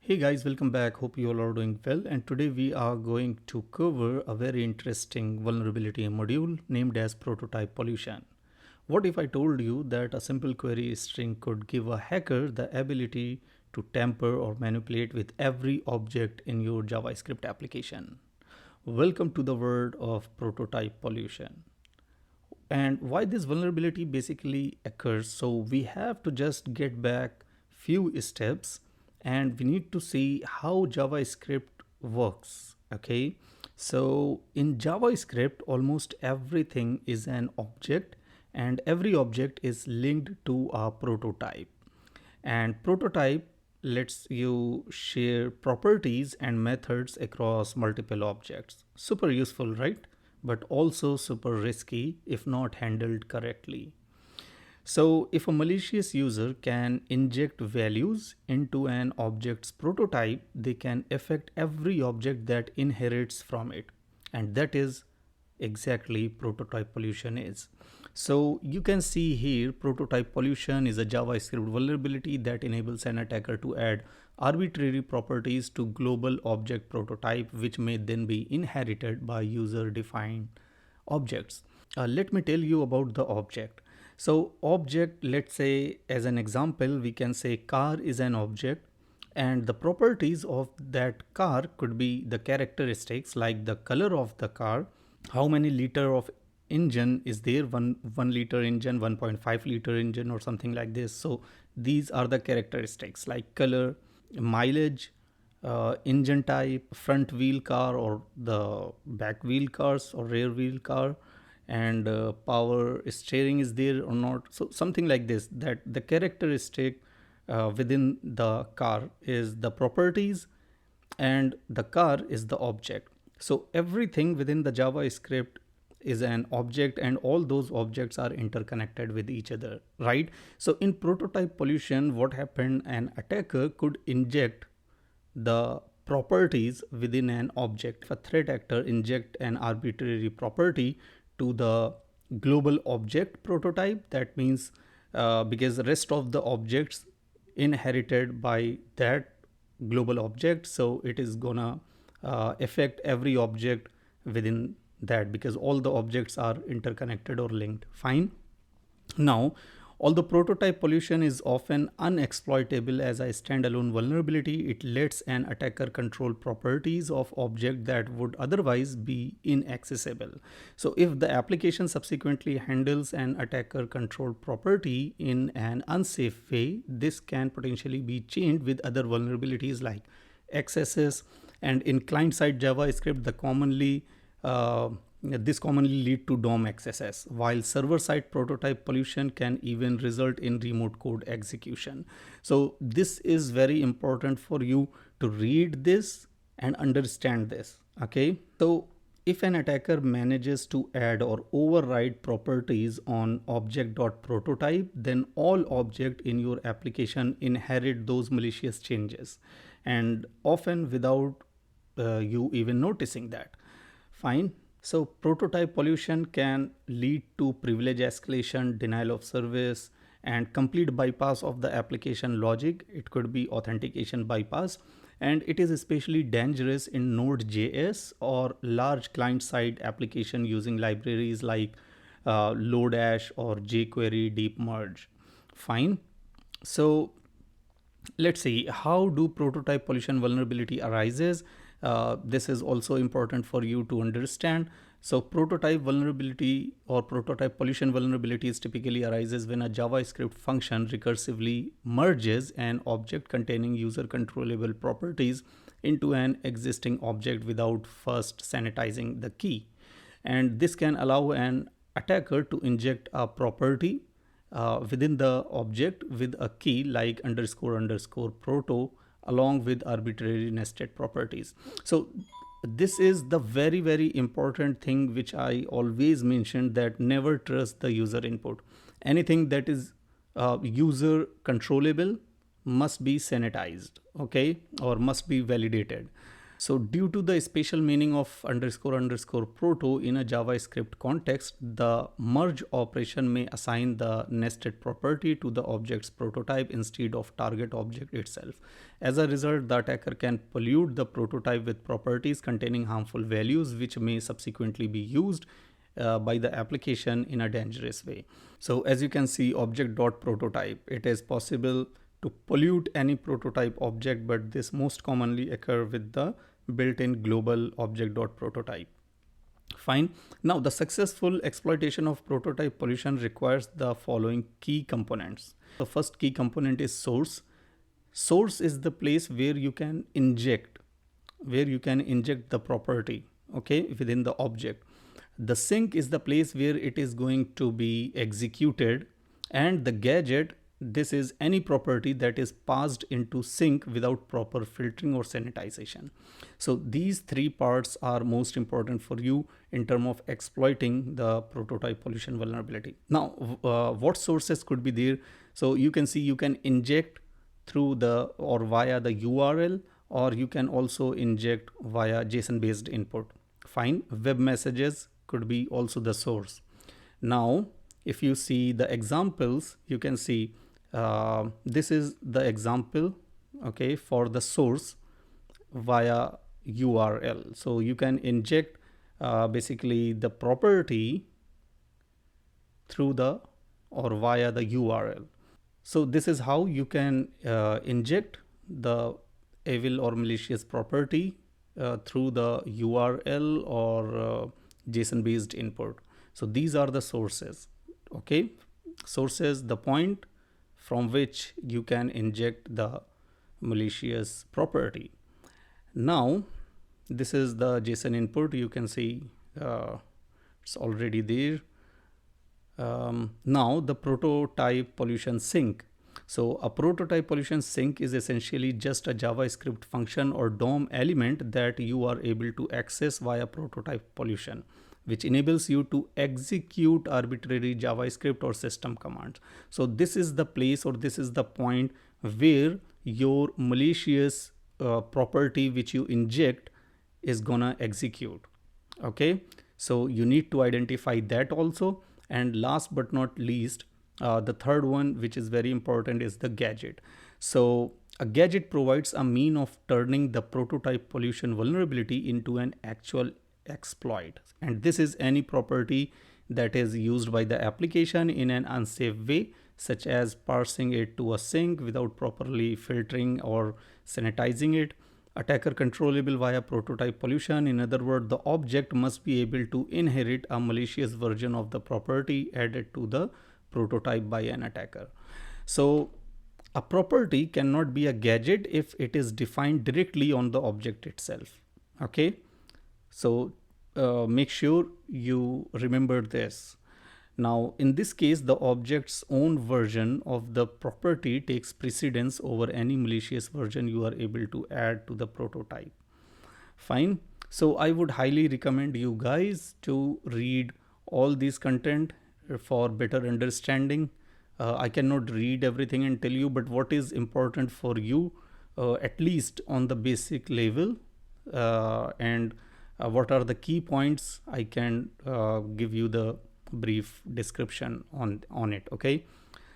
Hey guys, welcome back. Hope you all are doing well. And today we are going to cover a very interesting vulnerability module named as prototype pollution. What if I told you that a simple query string could give a hacker the ability to tamper or manipulate with every object in your JavaScript application? Welcome to the world of prototype pollution. And why this vulnerability basically occurs, so we have to just get back few steps and we need to see how JavaScript works. Okay, so in JavaScript almost everything is an object and every object is linked to a prototype, and prototype lets you share properties and methods across multiple objects. Super useful, right? But also super risky if not handled correctly. So if a malicious user can inject values into an object's prototype, they can affect every object that inherits from it. And that is exactly prototype pollution is. So you can see here prototype pollution is a JavaScript vulnerability that enables an attacker to add arbitrary properties to global object prototype, which may then be inherited by user defined objects. Let me tell you about the object. So object, let's say as an example, we can say car is an object, and the properties of that car could be the characteristics like the color of the car, how many liter of engine is there, one liter engine, 1.5 liter engine or something like this. So these are the characteristics like color, mileage, engine type, front wheel car or the back wheel cars or rear wheel car, and power steering is there or not. So something like this, that the characteristic within the car is the properties and the car is the object. So everything within the JavaScript is an object and all those objects are interconnected with each other, right? So in prototype pollution, what happened, an attacker could inject the properties within an object. If a threat actor inject an arbitrary property to the global object prototype, that means because the rest of the objects inherited by that global object, so it is gonna affect every object within that because all the objects are interconnected or linked. Fine. Now, although prototype pollution is often unexploitable as a standalone vulnerability, it lets an attacker control properties of object that would otherwise be inaccessible. So if the application subsequently handles an attacker controlled property in an unsafe way, this can potentially be chained with other vulnerabilities like XSS, and in client-side JavaScript, this commonly lead to DOM XSS, while server-side prototype pollution can even result in remote code execution. So this is very important for you to read this and understand this. Okay, so if an attacker manages to add or override properties on object.prototype, then all objects in your application inherit those malicious changes, and often without you even noticing that. Fine. So prototype pollution can lead to privilege escalation, denial of service, and complete bypass of the application logic. It could be authentication bypass, and it is especially dangerous in Node.js or large client-side application using libraries like Lodash or jQuery deep merge. Fine. So let's see, how do prototype pollution vulnerability arises. This is also important for you to understand. So prototype vulnerability or prototype pollution vulnerabilities typically arises when a JavaScript function recursively merges an object containing user controllable properties into an existing object without first sanitizing the key. And this can allow an attacker to inject a property within the object with a key like underscore underscore proto along with arbitrary nested properties. So this is the very important thing which I always mentioned, that never trust the user input. Anything that is user controllable must be sanitized, okay, or must be validated. So due to the special meaning of underscore underscore proto in a JavaScript context, the merge operation may assign the nested property to the object's prototype instead of target object itself. As a result, the attacker can pollute the prototype with properties containing harmful values, which may subsequently be used by the application in a dangerous way. So as you can see, object.prototype, it is possible to pollute any prototype object, but this most commonly occur with the built-in global object.prototype. Fine. Now the successful exploitation of prototype pollution requires the following key components. The first key component is source. Source is the place where you can inject the property, okay, within the object. The sink is the place where it is going to be executed, and the gadget, this is any property that is passed into sink without proper filtering or sanitization. So these three parts are most important for you in terms of exploiting the prototype pollution vulnerability. Now, what sources could be there? So you can see you can inject through the or via the URL, or you can also inject via JSON based input. Fine. Web messages could be also the source. Now, if you see the examples, you can see this is the example, okay, for the source via URL. So you can inject basically the property through the or via the URL. So this is how you can inject the evil or malicious property through the URL or JSON based input. So these are the sources, okay. Sources, the point from which you can inject the malicious property. Now this is the JSON input. You can see it's already there. Now the prototype pollution sink. So a prototype pollution sink is essentially just a JavaScript function or DOM element that you are able to access via prototype pollution, which enables you to execute arbitrary JavaScript or system commands. So this is the place, or this is the point where your malicious property which you inject is gonna execute, okay. So you need to identify that also. And last but not least, the third one, which is very important, is the gadget. So a gadget provides a mean of turning the prototype pollution vulnerability into an actual exploit, and this is any property that is used by the application in an unsafe way, such as parsing it to a sink without properly filtering or sanitizing it. Attacker controllable via prototype pollution. In other words, the object must be able to inherit a malicious version of the property added to the prototype by an attacker. So a property cannot be a gadget if it is defined directly on the object itself, okay. So make sure you remember this. Now in this case, the object's own version of the property takes precedence over any malicious version you are able to add to the prototype. Fine. So I would highly recommend you guys to read all this content for better understanding. I cannot read everything and tell you, but what is important for you, at least on the basic level, and what are the key points, I can give you the brief description on it, okay.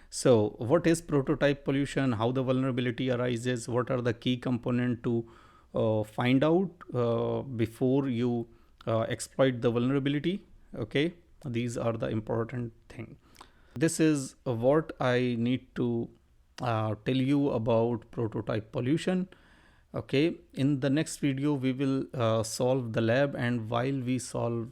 So what is prototype pollution, how the vulnerability arises, what are the key components to find out before you exploit the vulnerability, okay. These are the important thing. This is what I need to tell you about prototype pollution, okay. In the next video we will solve the lab, and while we solve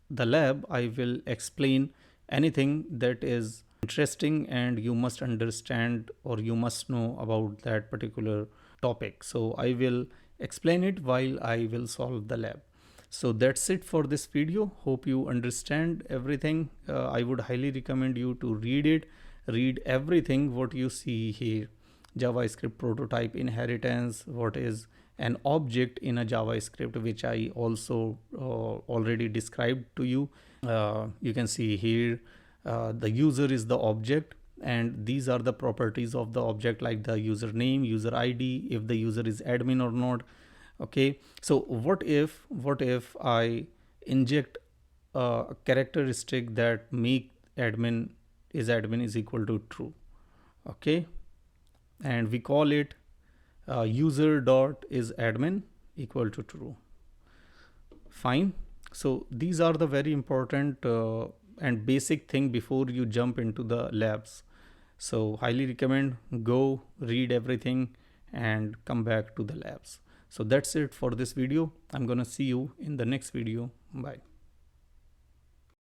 the lab, I will explain anything that is interesting and you must understand or you must know about that particular topic. So I will explain it while I will solve the lab. So that's it for this video. Hope you understand everything. I would highly recommend you to read it, read everything what you see here. JavaScript prototype inheritance, what is an object in a JavaScript, which I also already described to you. You can see here the user is the object, and these are the properties of the object, like the username, user ID, if the user is admin or not, Okay, so what if I inject a characteristic that make admin is equal to true. Okay, and we call it user dot is admin equal to true. Fine. So these are the very important and basic thing before you jump into the labs. So highly recommend go read everything and come back to the labs. So that's it for this video. I'm gonna see you in the next video. Bye.